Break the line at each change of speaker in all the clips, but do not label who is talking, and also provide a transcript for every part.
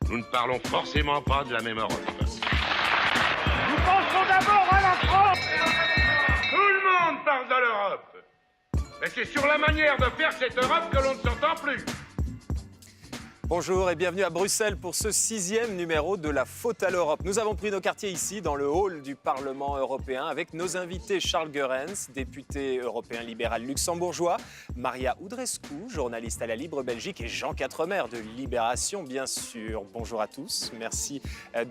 Nous ne parlons forcément pas de la même Europe.
Nous pensons d'abord à la France.
Tout le monde parle de l'Europe. Mais c'est sur la manière de faire cette Europe que l'on ne s'entend plus.
Bonjour et bienvenue à Bruxelles pour ce 6e numéro de La Faute à l'Europe. Nous avons pris nos quartiers ici, dans le hall du Parlement européen, avec nos invités Charles Goerens, député européen libéral luxembourgeois, Maria Udrescu, journaliste à la Libre Belgique, et Jean Quatremer de Libération, bien sûr. Bonjour à tous, merci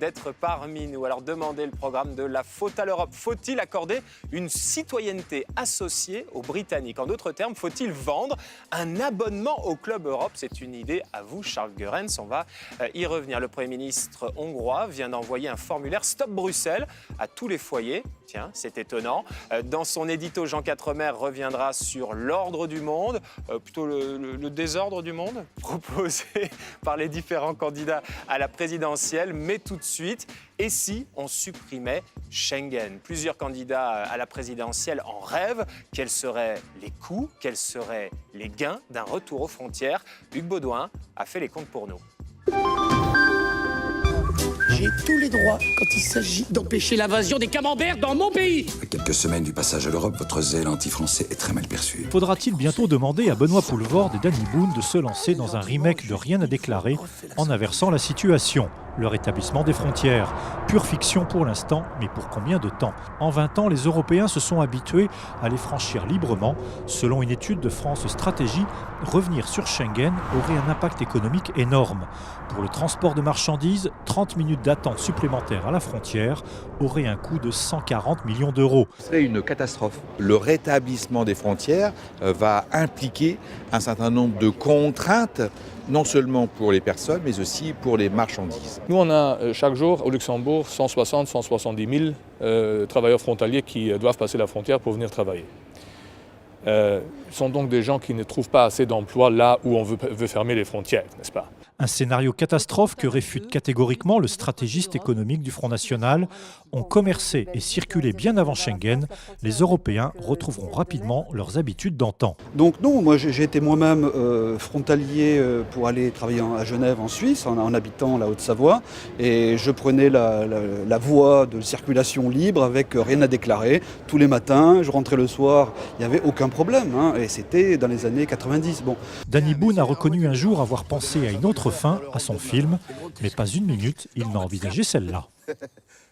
d'être parmi nous. Alors, demandez le programme de La Faute à l'Europe. Faut-il accorder une citoyenneté associée aux Britanniques? En d'autres termes, faut-il vendre un abonnement au Club Europe? C'est une idée à vous, Charles Goerens, on va y revenir. Le Premier ministre hongrois vient d'envoyer un formulaire Stop Bruxelles à tous les foyers. Tiens, c'est étonnant. Dans son édito, Jean Quatremer reviendra sur l'ordre du monde, plutôt le désordre du monde, proposé par les différents candidats à la présidentielle. Mais tout de suite, et si on supprimait Schengen? Plusieurs candidats à la présidentielle en rêvent. Quels seraient les coûts? Quels seraient les gains d'un retour aux frontières? Hugues Baudouin a fait les comptes pour nous.
J'ai tous les droits quand il s'agit d'empêcher l'invasion des camemberts dans mon pays.
À quelques semaines du passage à l'Europe, votre zèle anti-français est très mal perçu.
Faudra-t-il bientôt demander à Benoît Poelvoorde et Danny Boone de se lancer dans un remake de Rien à déclarer en inversant la situation? Le rétablissement des frontières. Pure fiction pour l'instant, mais pour combien de temps? En 20 ans, les Européens se sont habitués à les franchir librement. Selon une étude de France Stratégie, revenir sur Schengen aurait un impact économique énorme. Pour le transport de marchandises, 30 minutes d'attente supplémentaire à la frontière aurait un coût de 140 millions d'euros.
Ce serait une catastrophe. Le rétablissement des frontières va impliquer un certain nombre de contraintes, non seulement pour les personnes, mais aussi pour les marchandises.
Nous, on a chaque jour au Luxembourg 170 000 travailleurs frontaliers qui doivent passer la frontière pour venir travailler. Ce sont donc des gens qui ne trouvent pas assez d'emplois là où on veut fermer les frontières, n'est-ce pas?
Un scénario catastrophe que réfute catégoriquement le stratégiste économique du Front National. Ont commercé et circulé bien avant Schengen. Les Européens retrouveront rapidement leurs habitudes d'antan.
Donc non, moi j'ai été moi-même frontalier pour aller travailler à Genève en Suisse, en habitant la Haute-Savoie. Et je prenais la voie de circulation libre avec rien à déclarer. Tous les matins, je rentrais le soir, il n'y avait aucun problème. Et c'était dans les années 90. Bon.
Danny Boone a reconnu un jour avoir pensé à une autre fin à son film, mais pas une minute, il n'a envisagé celle-là.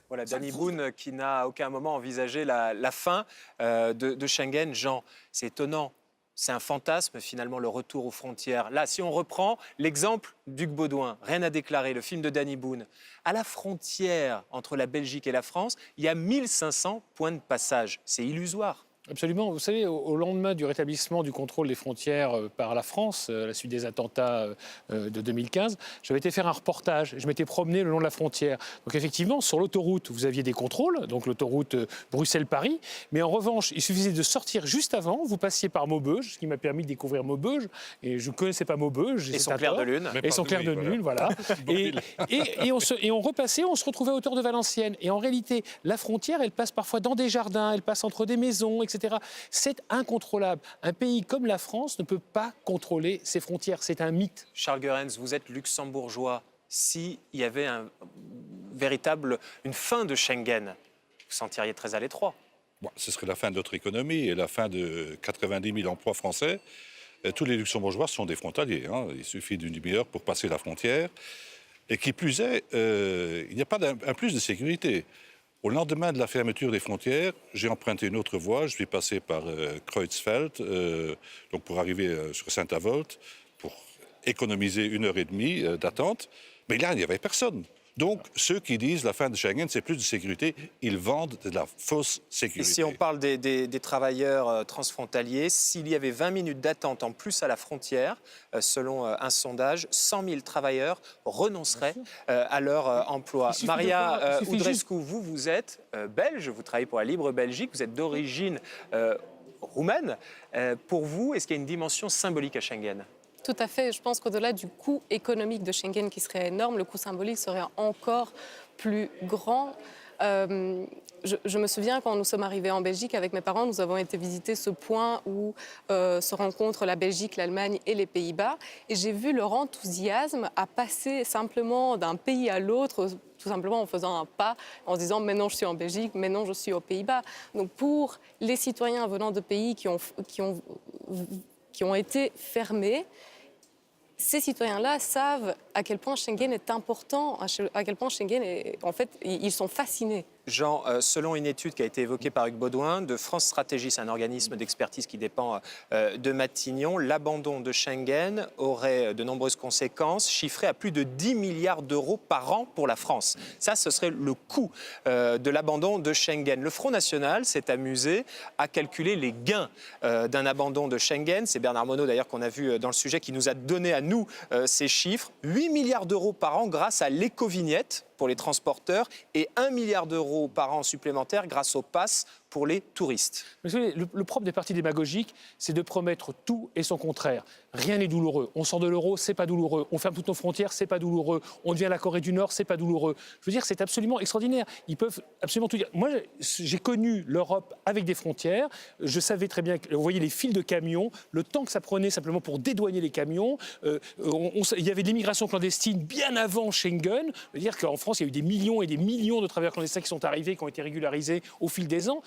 Voilà, Danny Boone qui n'a à aucun moment envisagé la fin de Schengen. Jean, c'est étonnant, c'est un fantasme finalement le retour aux frontières. Là, si on reprend l'exemple d'Hugues Baudouin, Rien à déclarer, le film de Danny Boone, à la frontière entre la Belgique et la France, il y a 1500 points de passage. C'est illusoire.
Absolument. Vous savez, au lendemain du rétablissement du contrôle des frontières par la France, à la suite des attentats de 2015, j'avais été faire un reportage. Je m'étais promené le long de la frontière. Donc effectivement, sur l'autoroute, vous aviez des contrôles, donc l'autoroute Bruxelles-Paris. Mais en revanche, il suffisait de sortir juste avant. Vous passiez par Maubeuge, ce qui m'a permis de découvrir Maubeuge. Et je ne connaissais pas Maubeuge.
Et son clair de lune.
Et son clair de lune, voilà. et on repassait, on se retrouvait à hauteur de Valenciennes. Et en réalité, la frontière, elle passe parfois dans des jardins, elle passe entre des maisons, etc. C'est incontrôlable. Un pays comme la France ne peut pas contrôler ses frontières. C'est un mythe.
Charles Goerens, vous êtes luxembourgeois. S'il y avait une fin de Schengen, vous sentiriez très à l'étroit.
Bon, ce serait la fin de notre économie et la fin de 90 000 emplois français. Tous les luxembourgeois sont des frontaliers. Il suffit d'une demi-heure pour passer la frontière. Et qui plus est, il n'y a pas un plus de sécurité. Au lendemain de la fermeture des frontières, j'ai emprunté une autre voie. Je suis passé par Creutzfeldt, donc pour arriver sur Saint-Avold, pour économiser 1h30 d'attente. Mais là, il n'y avait personne. Donc, ceux qui disent la fin de Schengen, c'est plus de sécurité, ils vendent de la fausse sécurité.
Et si on parle des travailleurs transfrontaliers, s'il y avait 20 minutes d'attente en plus à la frontière, selon un sondage, 100 000 travailleurs renonceraient à leur emploi. Maria Udrescu, vous êtes belge, vous travaillez pour la Libre Belgique, vous êtes d'origine roumaine. Pour vous, est-ce qu'il y a une dimension symbolique à Schengen ?
Tout à fait. Je pense qu'au-delà du coût économique de Schengen qui serait énorme, le coût symbolique serait encore plus grand. je me souviens quand nous sommes arrivés en Belgique avec mes parents, nous avons été visiter ce point où se rencontrent la Belgique, l'Allemagne et les Pays-Bas. Et j'ai vu leur enthousiasme à passer simplement d'un pays à l'autre, tout simplement en faisant un pas, en se disant « maintenant je suis en Belgique, maintenant je suis aux Pays-Bas ». Donc pour les citoyens venant de pays qui ont été fermés, ces citoyens-là savent à quel point Schengen est important, à quel point Schengen est... En fait, ils sont fascinés.
Jean, selon une étude qui a été évoquée par Hugues Baudouin de France Stratégie, c'est un organisme d'expertise qui dépend de Matignon, l'abandon de Schengen aurait de nombreuses conséquences, chiffrées à plus de 10 milliards d'euros par an pour la France. Ça, ce serait le coût de l'abandon de Schengen. Le Front National s'est amusé à calculer les gains d'un abandon de Schengen. C'est Bernard Monod, d'ailleurs, qu'on a vu dans le sujet, qui nous a donné à nous ces chiffres. 8 milliards d'euros par an grâce à l'éco-vignette pour les transporteurs et 1 milliard d'euros par an supplémentaires grâce au pass pour les touristes.
Le propre des partis démagogiques, c'est de promettre tout et son contraire. Rien n'est douloureux. On sort de l'euro, c'est pas douloureux. On ferme toutes nos frontières, c'est pas douloureux. On devient la Corée du Nord, c'est pas douloureux. Je veux dire, c'est absolument extraordinaire. Ils peuvent absolument tout dire. Moi, j'ai connu l'Europe avec des frontières. Je savais très bien, vous voyez les files de camions, le temps que ça prenait simplement pour dédouaner les camions. Il y avait de l'immigration clandestine bien avant Schengen. Je veux dire qu'en France, il y a eu des millions et des millions de travailleurs clandestins qui sont arrivés, qui ont été régularisés au fil des ans.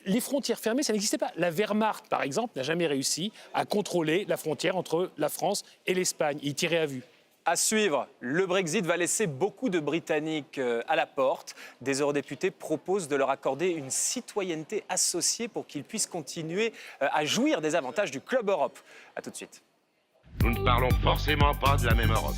Les frontières fermées, ça n'existait pas. La Wehrmacht, par exemple, n'a jamais réussi à contrôler la frontière entre la France et l'Espagne. Ils tiraient à vue.
À suivre, le Brexit va laisser beaucoup de Britanniques à la porte. Des eurodéputés proposent de leur accorder une citoyenneté associée pour qu'ils puissent continuer à jouir des avantages du Club Europe. A tout de suite.
Nous ne parlons forcément pas de la même Europe.